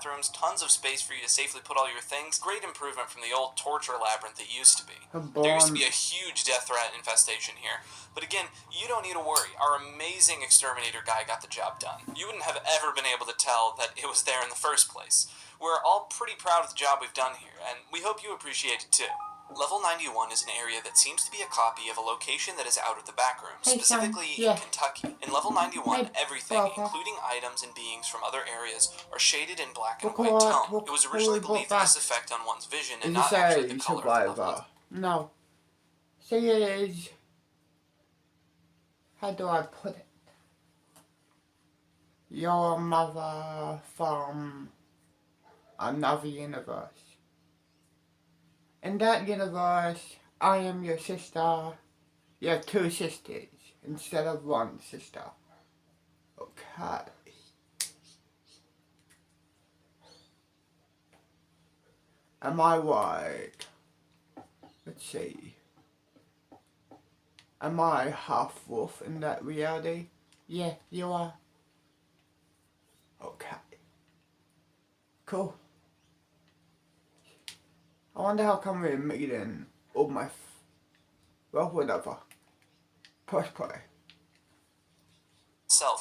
bathrooms, tons of space for you to safely put all your things. Great improvement from the old torture labyrinth it used to be. There used to be a huge death threat infestation here. But again, you don't need to worry. Our amazing exterminator guy got the job done. You wouldn't have ever been able to tell that it was there in the first place. We're all pretty proud of the job we've done here, and we hope you appreciate it too. Level 91 is an area that seems to be a copy of a location that is out of the backrooms, specifically in Kentucky. In Level 91, everything, including items and beings from other areas, are shaded in black and white tone. It was originally believed that this effect on one's vision and not actually the color of the level. No. See, it is... How do I put it? Your mother from another universe. In that universe, I am your sister. You have two sisters instead of one sister. Okay. Am I right? Let's see. Am I half wolf in that reality? Yeah, you are. Okay. Cool. I wonder how come we're meeting all my... well, whatever. Press play.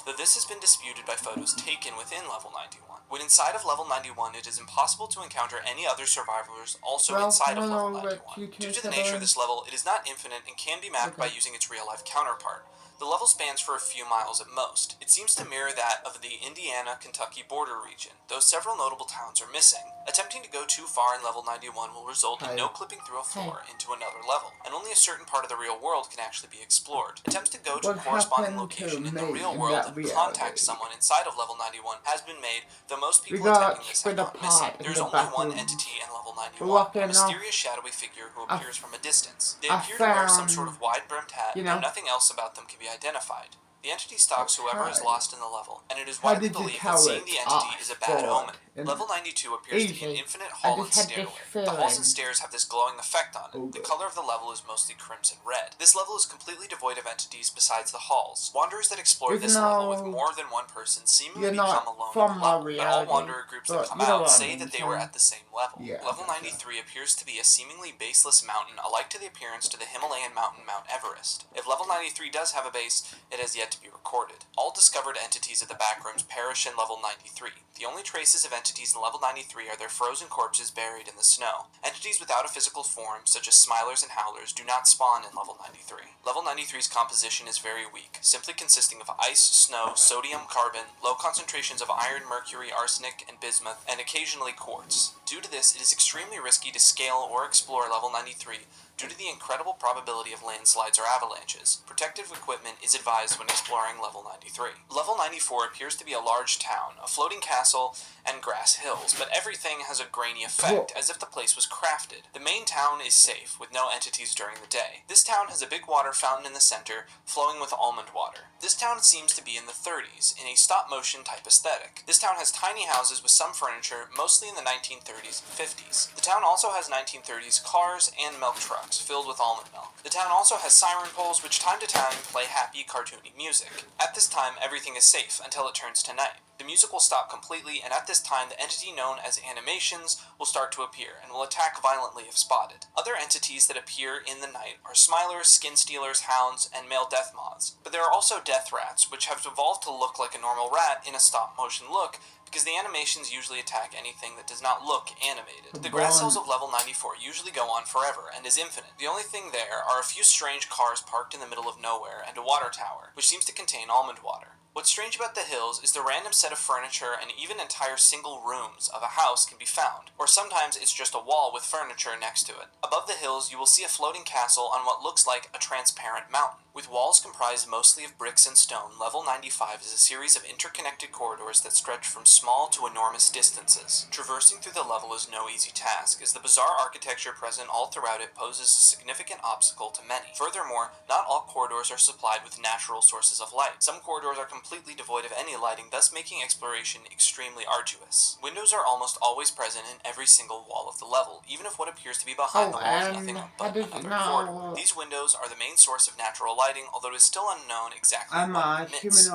That this has been disputed by photos taken within Level 91. When inside of Level 91, it is impossible to encounter any other survivors also inside of Level 91. Due to the nature of this level, it is not infinite and can be mapped by using its real-life counterpart. The level spans for a few miles at most. It seems to mirror that of the Indiana-Kentucky border region, though several notable towns are missing. Attempting to go too far in Level 91 will result in no clipping through a floor into another level, and only a certain part of the real world can actually be explored. Attempts to go to a corresponding location in the real world and contact someone inside of Level 91 has been made, though most people attempting this have gone missing. There's only one entity in Level 91, a mysterious shadowy figure who appears from a distance. They appear to wear some sort of wide-brimmed hat, though nothing else about them can be identified. The entity stalks whoever is lost in the level, and it is widely believed that seeing the entity is a bad omen. Level 92 appears to be an infinite hall and stairway. The halls and stairs have this glowing effect on it. The color of the level is mostly crimson red. This level is completely devoid of entities besides the halls. Wanderers that explore this level with more than one person seemingly become alone in the level, but all wanderer groups that come out say that they were at the same level. Level 93 appears to be a seemingly baseless mountain, alike to the appearance to the Himalayan mountain Mount Everest. If Level 93 does have a base, it has yet to be recorded. All discovered entities at the backrooms perish in Level 93. The only traces of entities in Level 93 are their frozen corpses buried in the snow. Entities without a physical form, such as smilers and howlers, do not spawn in Level 93. Level 93's composition is very weak, simply consisting of ice, snow, sodium, carbon, low concentrations of iron, mercury, arsenic, and bismuth, and occasionally quartz. Due to this, it is extremely risky to scale or explore Level 93 due to the incredible probability of landslides or avalanches. Protective equipment is advised when exploring Level 93. Level 94 appears to be a large town, a floating castle, and grass hills, but everything has a grainy effect, as if the place was crafted. The main town is safe, with no entities during the day. This town has a big water fountain in the center, flowing with almond water. This town seems to be in the 30s, in a stop-motion type aesthetic. This town has tiny houses with some furniture, mostly in the 1930s and 50s. The town also has 1930s cars and milk trucks filled with almond milk. The town also has siren poles which time to time play happy, cartoony music. At this time, everything is safe until it turns to night. The music will stop completely, and at this time, the entity known as animations will start to appear, and will attack violently if spotted. Other entities that appear in the night are smilers, skin stealers, hounds, and male death moths. But there are also death rats, which have evolved to look like a normal rat in a stop-motion look, because the animations usually attack anything that does not look animated. The grass hills of Level 94 usually go on forever, and is infinite. The only thing there are a few strange cars parked in the middle of nowhere, and a water tower, which seems to contain almond water. What's strange about the hills is the random set of furniture and even entire single rooms of a house can be found, or sometimes it's just a wall with furniture next to it. Above the hills, you will see a floating castle on what looks like a transparent mountain. With walls comprised mostly of bricks and stone, Level 95 is a series of interconnected corridors that stretch from small to enormous distances. Traversing through the level is no easy task, as the bizarre architecture present all throughout it poses a significant obstacle to many. Furthermore, not all corridors are supplied with natural sources of light. Some corridors are completely devoid of any lighting, thus making exploration extremely arduous. Windows are almost always present in every single wall of the level, even if what appears to be behind the wall is nothing but another corridor. These windows are the main source of natural light, lighting, although it is still unknown exactly what it emits.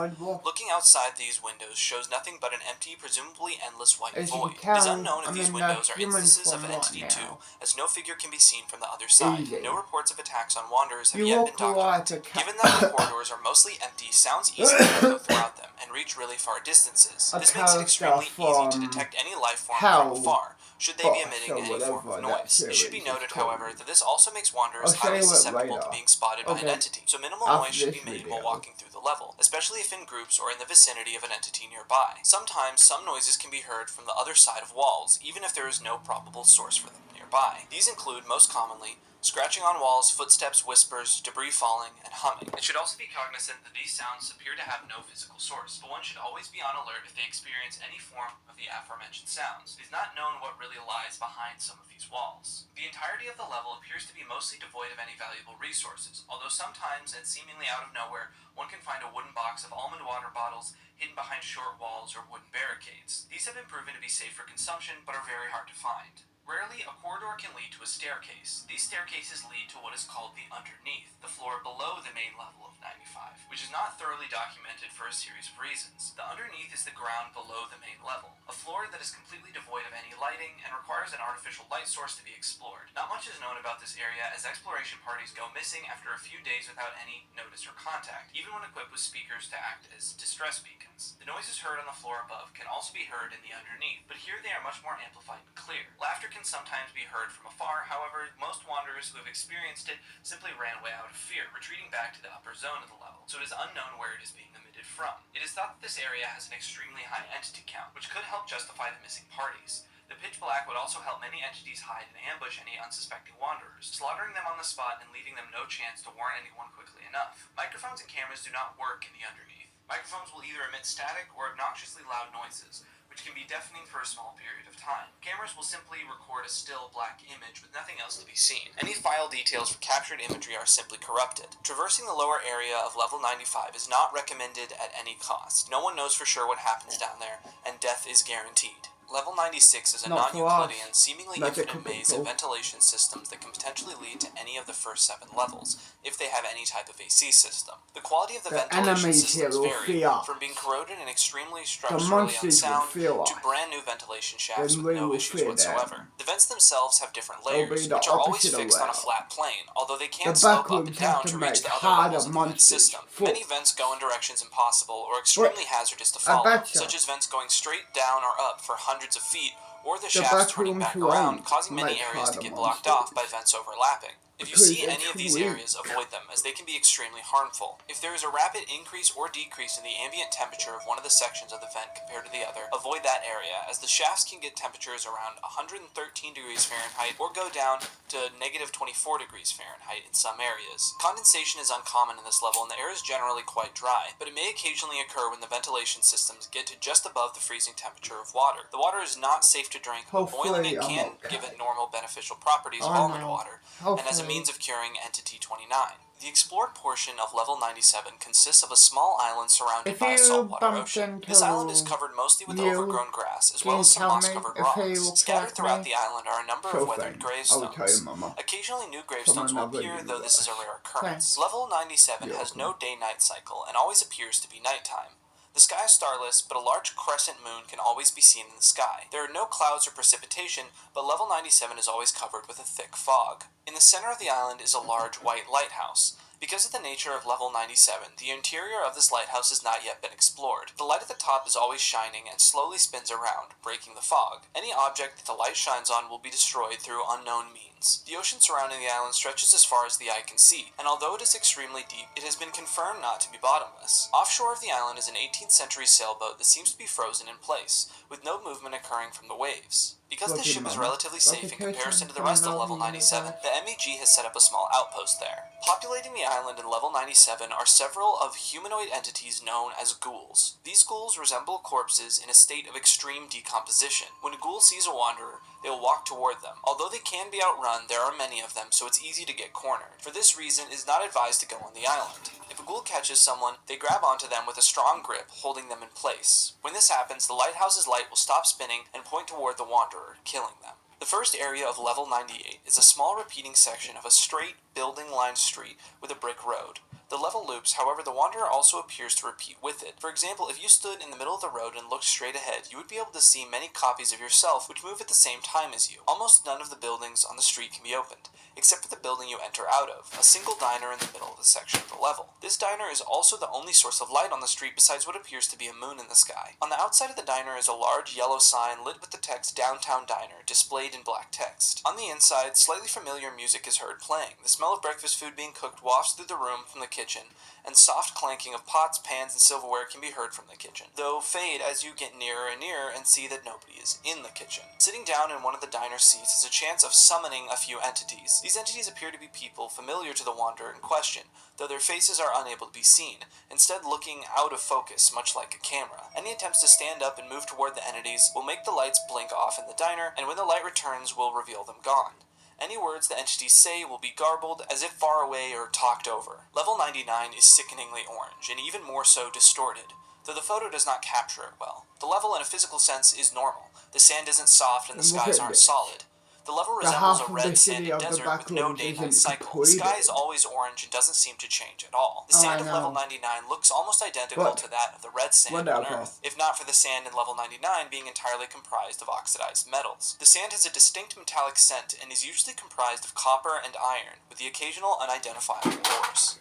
Looking outside these windows shows nothing but an empty, presumably endless white void. It is unknown if these windows are instances of Entity 2, as no figure can be seen from the other side. No reports of attacks on Wanderers have yet been documented. Given that the corridors are mostly empty, sounds easily echo throughout them and reach really far distances. This makes it extremely easy to detect any life form from afar, should they be emitting any form of noise. It should be noted, however, that this also makes Wanderers highly susceptible to being spotted by an entity, so minimal noise should be made while walking through the level, especially if in groups or in the vicinity of an entity nearby. Sometimes, some noises can be heard from the other side of walls, even if there is no probable source for them nearby. These include, most commonly, scratching on walls, footsteps, whispers, debris falling, and humming. It should also be cognizant that these sounds appear to have no physical source, but one should always be on alert if they experience any form of the aforementioned sounds. It is not known what really lies behind some of these walls. The entirety of the level appears to be mostly devoid of any valuable resources, although sometimes, and seemingly out of nowhere, one can find a wooden box of almond water bottles hidden behind short walls or wooden barricades. These have been proven to be safe for consumption, but are very hard to find. Rarely, a corridor can lead to a staircase. These staircases lead to what is called the underneath, the floor below the main level of 95, which is not thoroughly documented for a series of reasons. The underneath is the ground below the main level, a floor that is completely devoid of any lighting and requires an artificial light source to be explored. Not much is known about this area, as exploration parties go missing after a few days without any notice or contact, even when equipped with speakers to act as distress beacons. The noises heard on the floor above can also be heard in the underneath, but here they are much more amplified and clear. Laughter can sometimes be heard from afar, however, most Wanderers who have experienced it simply ran away out of fear, retreating back to the upper zone of the level, so it is unknown where it is being emitted from. It is thought that this area has an extremely high entity count, which could help justify the missing parties. The pitch black would also help many entities hide and ambush any unsuspecting Wanderers, slaughtering them on the spot and leaving them no chance to warn anyone quickly enough. Microphones and cameras do not work in the underneath. Microphones will either emit static or obnoxiously loud noises, which can be deafening for a small period of time. Cameras will simply record a still black image with nothing else to be seen. Any file details for captured imagery are simply corrupted. Traversing the lower area of level 95 is not recommended at any cost. No one knows for sure what happens down there, and death is guaranteed. Level 96 is a non-Euclidean, seemingly infinite maze of ventilation systems that can potentially lead to any of the first 7 levels, if they have any type of AC system. The quality of the ventilation systems vary, from being corroded and extremely structurally unsound to brand new ventilation shafts with no issues whatsoever. The vents themselves have different layers, which are always fixed on a flat plane, although they can slope up and down to reach the other levels of the vent system. Many vents go in directions impossible or extremely hazardous to follow, such as vents going straight down or up for hundreds of feet, or the shafts turning back around, causing many areas to get blocked off by vents overlapping. If you see any of these areas, avoid them, as they can be extremely harmful. If there is a rapid increase or decrease in the ambient temperature of one of the sections of the vent compared to the other, avoid that area, as the shafts can get temperatures around 113 degrees Fahrenheit or go down to negative 24 degrees Fahrenheit in some areas. Condensation is uncommon in this level, and the air is generally quite dry, but it may occasionally occur when the ventilation systems get to just above the freezing temperature of water. The water is not safe to drink, but boiling it can give it normal beneficial properties of almond water, and as a means of curing Entity 29. The explored portion of level 97 consists of a small island surrounded by a saltwater ocean. This island is covered mostly with overgrown grass, as well as some moss-covered rocks. Scattered throughout the island are a number of weathered gravestones. Occasionally new gravestones will appear, though this is a rare occurrence. Level 97 has no day-night cycle, and always appears to be nighttime. The sky is starless, but a large crescent moon can always be seen in the sky. There are no clouds or precipitation, but level 97 is always covered with a thick fog. In the center of the island is a large white lighthouse. Because of the nature of level 97, the interior of this lighthouse has not yet been explored. The light at the top is always shining and slowly spins around, breaking the fog. Any object that the light shines on will be destroyed through unknown means. The ocean surrounding the island stretches as far as the eye can see, and although it is extremely deep, it has been confirmed not to be bottomless. Offshore of the island is an 18th century sailboat that seems to be frozen in place, with no movement occurring from the waves. Because this ship is relatively safe in comparison to the rest of level 97, the MEG has set up a small outpost there. Populating the island in level 97 are several of humanoid entities known as ghouls. These ghouls resemble corpses in a state of extreme decomposition. When a ghoul sees a wanderer, they will walk toward them. Although they can be outrun, there are many of them, so it's easy to get cornered. For this reason, it is not advised to go on the island. If a ghoul catches someone, they grab onto them with a strong grip, holding them in place. When this happens, the lighthouse's light will stop spinning and point toward the wanderer, killing them. The first area of level 98 is a small repeating section of a straight, building-lined street with a brick road. The level loops, however, the Wanderer also appears to repeat with it. For example, if you stood in the middle of the road and looked straight ahead, you would be able to see many copies of yourself which move at the same time as you. Almost none of the buildings on the street can be opened, except for the building you enter out of, a single diner in the middle of the section of the level. This diner is also the only source of light on the street besides what appears to be a moon in the sky. On the outside of the diner is a large yellow sign lit with the text Downtown Diner, displayed in black text. On the inside, slightly familiar music is heard playing. The smell of breakfast food being cooked wafts through the room from the kitchen, and soft clanking of pots, pans, and silverware can be heard from the kitchen, though fade as you get nearer and nearer and see that nobody is in the kitchen. Sitting down in one of the diner seats is a chance of summoning a few entities. These entities appear to be people familiar to the Wanderer in question, though their faces are unable to be seen, instead looking out of focus, much like a camera. Any attempts to stand up and move toward the entities will make the lights blink off in the diner, and when the light returns will reveal them gone. Any words the entities say will be garbled, as if far away or talked over. Level 99 is sickeningly orange, and even more so distorted, though the photo does not capture it well. The level in a physical sense is normal. The sand isn't soft and the skies aren't solid. The level resembles a red sandy desert with no day-night cycle. The sky is always orange and doesn't seem to change at all. The sand of level 99 looks almost identical to that of the red sand on Earth, if not for the sand in level 99 being entirely comprised of oxidized metals. The sand has a distinct metallic scent and is usually comprised of copper and iron, with the occasional unidentifiable ores.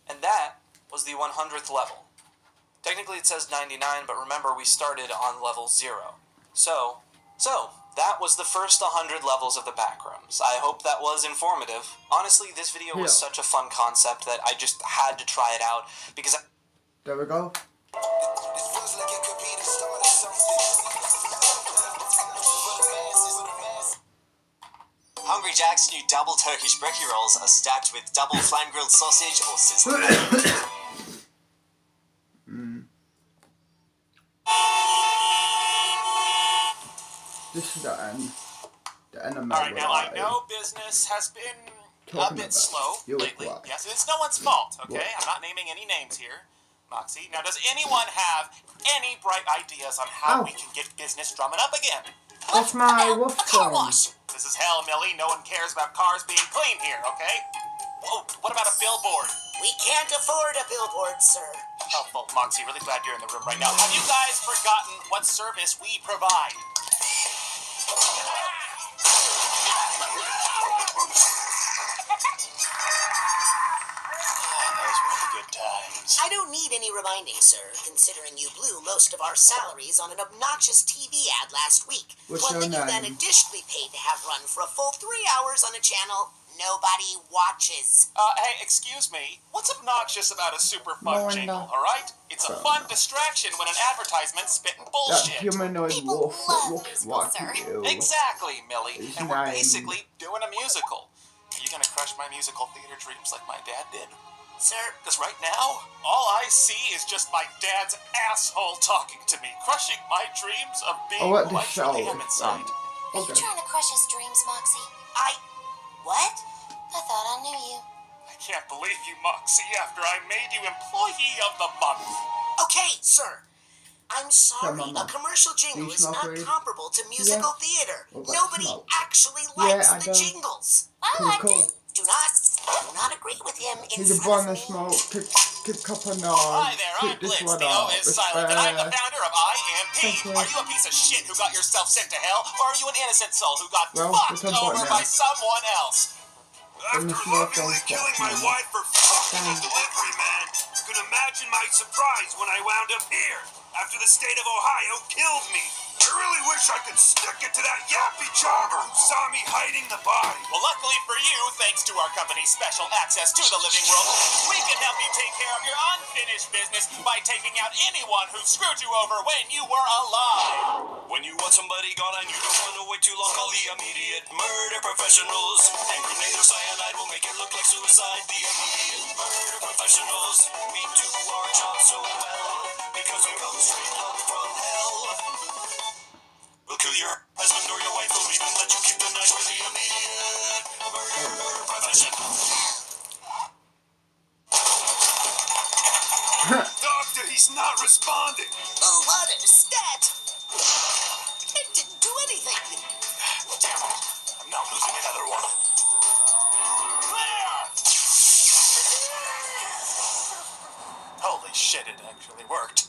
And that was the 100th level. Technically it says 99, but remember we started on level 0. So, that was the first 100 levels of the backrooms. I hope that was informative. Honestly, this video was such a fun concept that I just had to try it out, because There we go. Hungry Jack's new double Turkish brekkie rolls are stacked with double flame-grilled sausage or sizzling. This is the end. The end of my Alright, now I know business has been a bit slow lately. Yes, it's no one's fault, okay? I'm not naming any names here. Moxie, now does anyone have any bright ideas on how we can get business drumming up again? That's my wolf car wash! This is hell, Millie. No one cares about cars being clean here, okay? Whoa, what about a billboard? We can't afford a billboard, sir. Oh, well, Moxie, really glad you're in the room right now. Have you guys forgotten what service we provide? I don't need any reminding, sir, considering you blew most of our salaries on an obnoxious TV ad last week. One that you then additionally paid to have run for a full 3 hours on a channel nobody watches. Hey, excuse me. What's obnoxious about a super fun jingle, alright? It's a fun distraction when an advertisement's spitting bullshit. That humanoid wolf looks like you. Exactly, Millie. And we're basically doing a musical. Are you gonna crush my musical theater dreams like my dad did? Sir? Because right now, all I see is just my dad's asshole talking to me, crushing my dreams of being who I truly am inside. Are you trying to crush his dreams, Moxie? What? I thought I knew you. I can't believe you, Moxie, after I made you Employee of the Month. Okay, sir. I'm sorry, a commercial jingle is not comparable to musical theater. Nobody actually likes the jingles. I liked it. Do not agree with him in He's a front bun of me. smoke, kick cup of Hi nose, there, I'm pick this Blitz, one the O up, is silent, and I'm the founder of IMP. Are you a piece of shit who got yourself sent to hell, or are you an innocent soul who got fucked over by someone else? After lovingly killing my wife for fucking a delivery man, you can imagine my surprise when I wound up here, after the state of Ohio killed me. I really wish I could stick it to that yappy jogger who saw me hiding the body. Well, luckily for you, thanks to our company's special access to the living world, we can help you take care of your unfinished business by taking out anyone who screwed you over when you were alive. When you want somebody gone and you don't want to wait too long, call the immediate murder professionals. And grenade or cyanide will make it look like suicide. The immediate murder professionals. We do our job so well because we come straight up from hell. We'll kill your husband or your wife, we'll even let you keep the knife for the immediate murder professionals. Doctor, he's not responding. Oh, what a stat! It didn't do anything. Damn it, I'm not losing another one. Clear! it actually worked.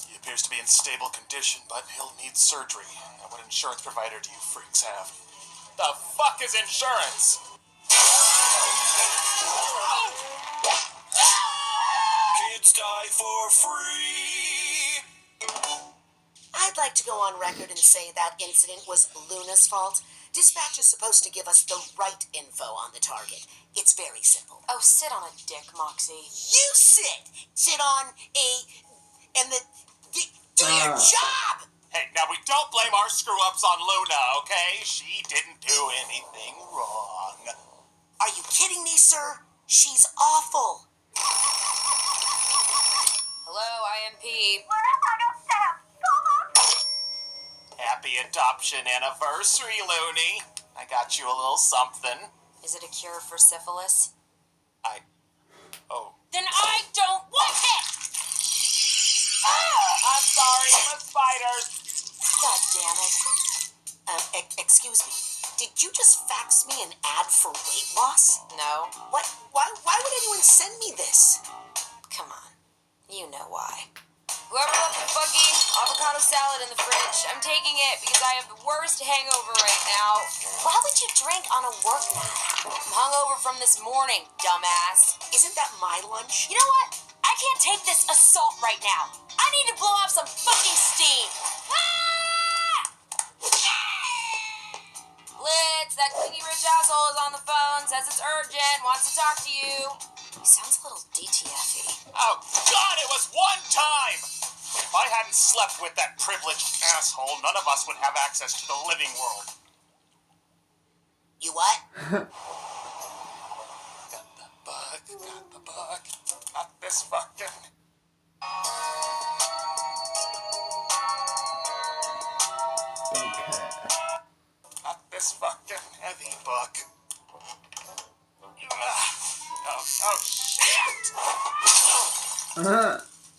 He appears to be in stable condition, but he'll need surgery. Now, what insurance provider do you freaks have? The fuck is insurance? Kids die for free. I'd like to go on record and say that incident was Luna's fault. Dispatch is supposed to give us the right info on the target. It's very simple. Oh, sit on a dick, Moxie. You sit on and do your job! Hey, now we don't blame our screw-ups on Luna, okay? She didn't do anything wrong. Are you kidding me, sir? She's awful. Hello, IMP. Happy adoption anniversary, Looney. I got you a little something. Is it a cure for syphilis? Oh. Then I don't want it! I'm sorry, the spiders. God damn it. Excuse me. Did you just fax me an ad for weight loss? No. What? Why would anyone send me this? Come on. You know why. Whoever left the fucking avocado salad in the fridge, I'm taking it because I have the worst hangover right now. Why would you drink on a work night? I'm hungover from this morning, dumbass. Isn't that my lunch? You know what? I can't take this assault right now. I need to blow off some fucking steam. Ah! Blitz, that clingy rich asshole is on the phone, says it's urgent, wants to talk to you. He sounds a little DTF-y. Oh, God, it was one time! If I hadn't slept with that privileged asshole, none of us would have access to the living world. You what? Got the bug. Not this fucking... Okay. Not this fucking heavy bug. Oh, shit!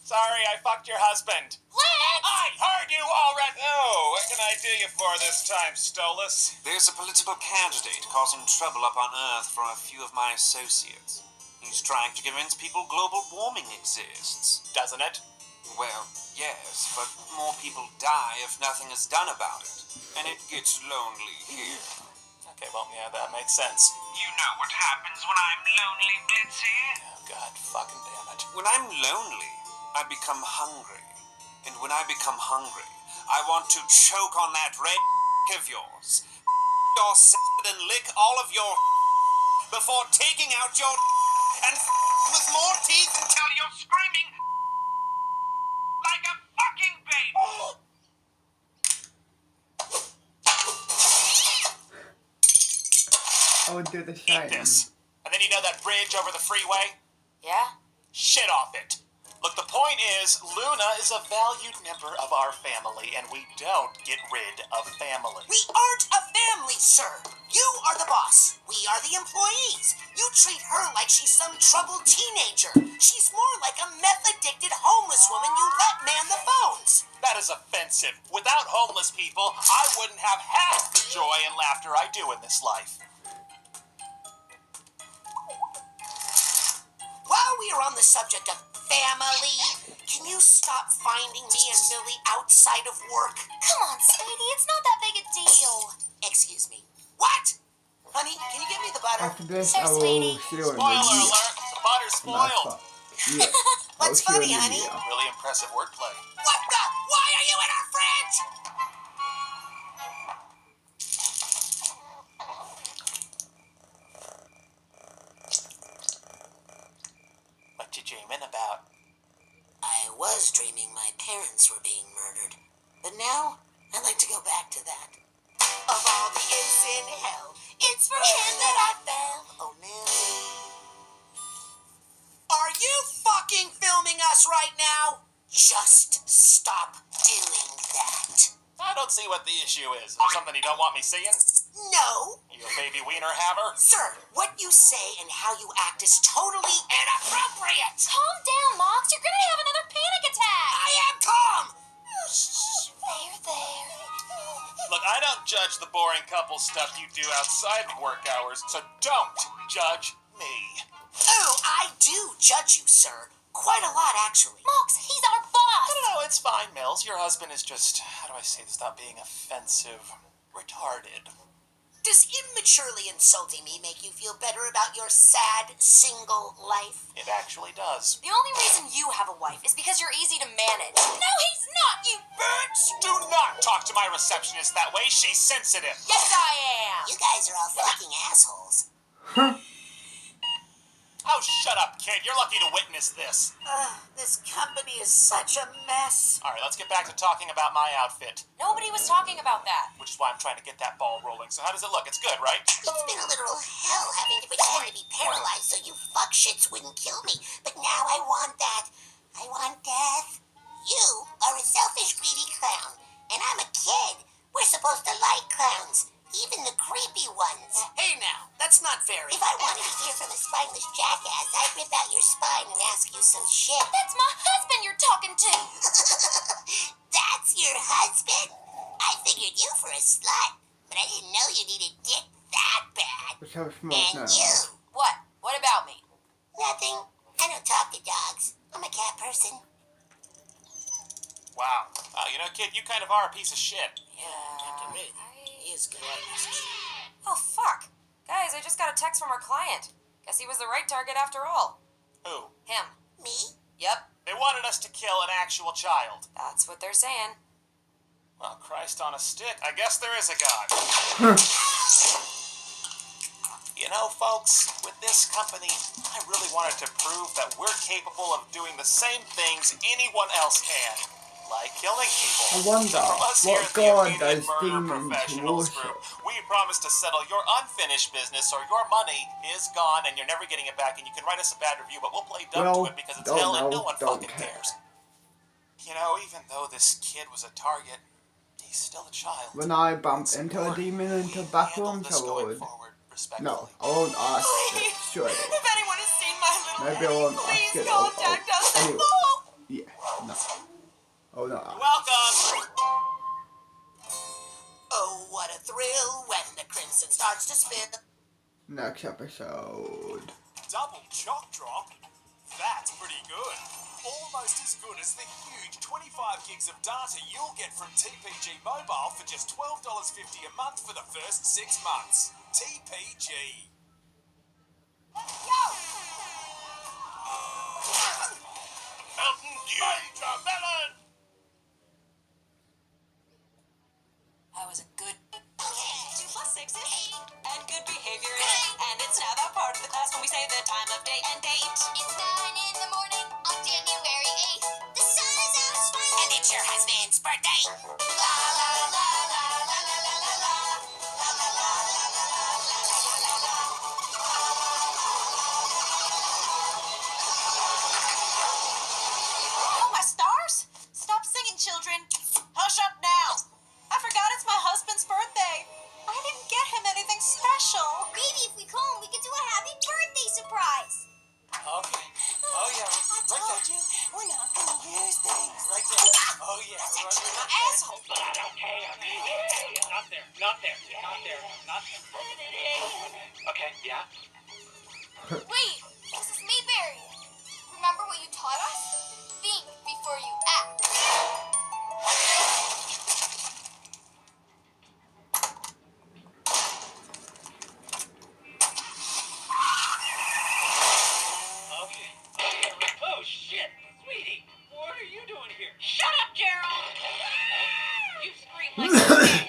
Sorry, I fucked your husband. Blitz! I heard you already! Oh, what can I do you for this time, Stolas? There's a political candidate causing trouble up on Earth for a few of my associates. He's trying to convince people global warming exists. Doesn't it? Well, yes, but more people die if nothing is done about it. And it gets lonely here. Okay, well, yeah, that makes sense. You know what happens when I'm lonely, Blitzy? Oh, God fucking damn it. When I'm lonely, I become hungry. And when I become hungry, I want to choke on that red of yours, your and lick all of your before taking out your and with more teeth until you're screaming like a fucking baby. I would do the Eat same. this. And then you know that bridge over the freeway? Yeah? Shit off it. Look, the point is, Luna is a valued member of our family, and we don't get rid of family. We aren't a family, sir. You are the boss. We are the employees. You treat her like she's some troubled teenager. She's more like a meth-addicted homeless woman you let man the phones. That is offensive. Without homeless people, I wouldn't have half the joy and laughter I do in this life. While we are on the subject of family, can you stop finding me and Millie outside of work? Come on, sweetie, it's not that big a deal. Excuse me. What? Honey, can you get me the butter? After this, So I will sweetie. see you in the Spoiler video. alert, the butter's spoiled. Yeah. What's I'll see funny, you in the honey? video. Really impressive wordplay. What the? Why are you in our fridge? What you dreaming about? I was dreaming my parents were being murdered, but now I'd like to go back to that. Of all the imps in hell, it's for him that I fell. Oh, Millie. Are you fucking filming us right now? Just stop doing that. I don't see what the issue is. Is there something you don't want me seeing? No. You a baby wiener haver? Sir, what you say and how you act is totally inappropriate. Calm down, Mox. You're gonna have another panic attack. I am calm. There. Look, I don't judge the boring couple stuff you do outside of work hours, so don't judge me. Oh, I do judge you, sir. Quite a lot, actually. Mox, he's our boss! No, it's fine, Mills. Your husband is just, how do I say this without being offensive? Retarded. Does immaturely insulting me make you feel better about your sad, single life? It actually does. The only reason you have a wife is because you're easy to manage. No, he's not, you Bitch! Do not talk to my receptionist that way. She's sensitive. Yes, I am! You guys are all fucking assholes. Oh, shut up, kid. You're lucky to witness this. This company is such a mess. All right, let's get back to talking about my outfit, Nobody was talking about that. which is why I'm trying to get that ball rolling. So how does it look? It's good, right? It's been a literal hell having to pretend to be paralyzed so you fuck shits wouldn't kill me. But now I want that. I want death. You are a selfish, greedy clown. And I'm a kid. We're supposed to like clowns. Even the creepy ones. Hey now, that's not fair. If I wanted to hear from a spineless jackass, I'd rip out your spine and ask you some shit. That's my husband you're talking to! That's your husband? I figured you for a slut, but I didn't know you needed dick that bad. Let's have a smoke And now. you. What? What about me? Nothing. I don't talk to dogs. I'm a cat person. Wow. You know, kid, you kind of are a piece of shit. Yeah, Captain Ruth. He is good. Oh, fuck. Guys, I just got a text from our client. Guess he was the right target after all. Who? Him. Me? Yep, They wanted us to kill an actual child. that's what they're saying. Well, Christ on a stick. I guess there is a God. You know, folks, with this company, I really wanted to prove that we're capable of doing the same things anyone else can. Like killing people. I wonder So from us here what at the god Immediate does Murder demons Professionals worship. Group, we promise to settle your unfinished business or your money is gone and you're never getting it back and you can write us a bad review, but we'll play dumb Well, to it because it's don't hell and no know, one don't fucking care. cares. You know, even though this kid was a target, he's still a child. When I bump It's into a important demon into we handle backrooms, this I going would. forward respectfully. No, I won't ask it Please, straight. if anyone has seen my little Maybe I won't ask please it. contact us. Anyway. Oh! Yeah, no. Oh no. Welcome! Oh, what a thrill when the crimson starts to spill. Next episode. Double chalk drop? That's pretty good. Almost as good as the huge 25 gigs of data you'll get from TPG Mobile for just $12.50 a month for the first 6 months. TPG. Mountain Dew! Major Melon! I was a good 2 plus 6 is 8, and good behavior is, and it's now that part of the class when we say the time of day and date. It's 9 in the morning on January 8th. The sun is out smiling. And it's your husband's birthday. La la la la la la la la la la. La la la la la la la la la la. Oh, my stars! Stop singing, children. Hush up now. I forgot it's my husband's birthday. I didn't get him anything special. Maybe if we call him, we could do a happy birthday surprise. Okay. Oh, yeah. I told you, we're not gonna use things. Right there. Oh, yeah. That's Right actually there. my asshole. Not there. Not there. Not there. Not there. Okay, yeah. Wait, this is Mayberry. Remember what you taught us? Think before you act. Okay. Oh, shit. Sweetie, what are you doing here? Shut up, Gerald! You scream like a bitch.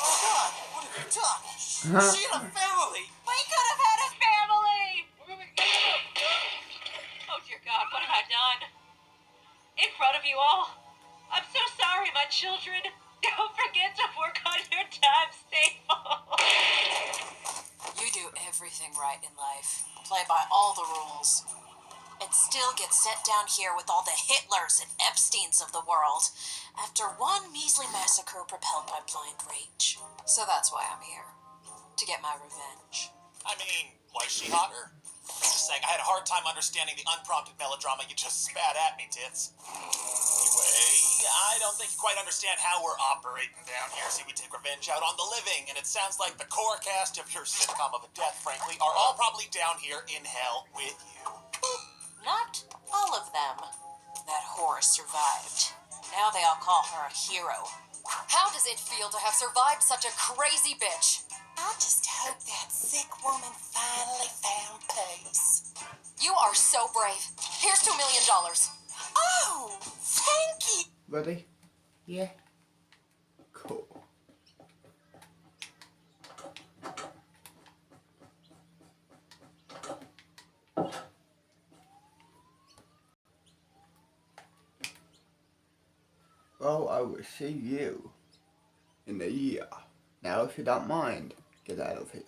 Oh God, what have you done? She had a family. We could have had a family. Oh, dear God, what have I done? In front of you all. I'm so sorry, my children. Don't forget to work on your times table. You do everything right in life. Play by all the rules. And still get sent down here with all the Hitlers and Epsteins of the world after one measly massacre propelled by blind rage. So that's why I'm here. To get my revenge. I mean, was she hotter? Just saying, I had a hard time understanding the unprompted melodrama you just spat at me, tits. Anyway, I don't think you quite understand how we're operating down here. See, we take revenge out on the living, and it sounds like the core cast of your sitcom of a death, frankly, are all probably down here in hell with you. Not all of them. That whore survived. Now they all call her a hero. How does it feel to have survived such a crazy bitch? I just hope that sick woman finally found peace. You are so brave. Here's $2 million. Oh, thank you. Ready? Yeah. Cool. Well, I will see you in a year. Now, if you don't mind, get out of here.